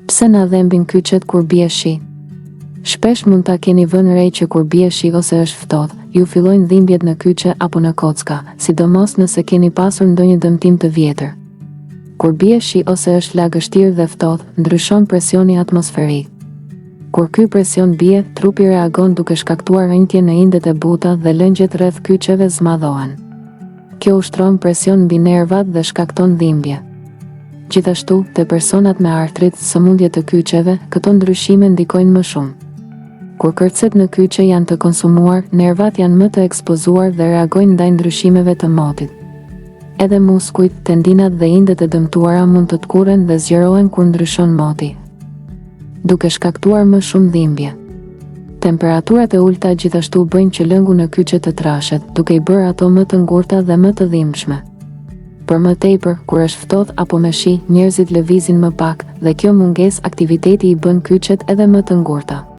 Pse na dhembin kyçet kur bie shi? Shpesh mund ta keni vënë re që kur bie shi ose është ftohtë, ju fillojnë dhimbjet në kyçe apo në kocka, sidomos nëse keni pasur ndonjë dëmtim të vjetër. Kur bie shi ose është lagështirë dhe ftohtë, ndryshon presioni atmosferik. Kur ky presion bie, trupi reagon duke shkaktuar rënjtje në indet e buta dhe lëngjet rreth kyçeve zmadhohen. Kjo ushtron presion mbi nervat dhe shkakton dhimbje. Gjithashtu, te personat me artrit, sëmundje të kyçeve, këto ndryshime ndikojnë më shumë. Kur kërcet në kyçe janë të konsumuar, nervat janë më të ekspozuar dhe reagojnë ndaj ndryshimeve të motit. Edhe muskujt, tendinat dhe indet e dëmtuara mund të tkurren dhe zgjerohen kur ndryshon moti, duke shkaktuar më shumë dhimbje. Temperaturat e ulta gjithashtu bëjnë që lëngu në kyçe të trashet, duke i bërë ato më të ngurta dhe më të dhimbshme. Për më tepër, kur është ftohtë apo me shi, njerëzit lëvizin më pak dhe kjo mungesë aktiviteti i bën kyçet edhe më të ngurta.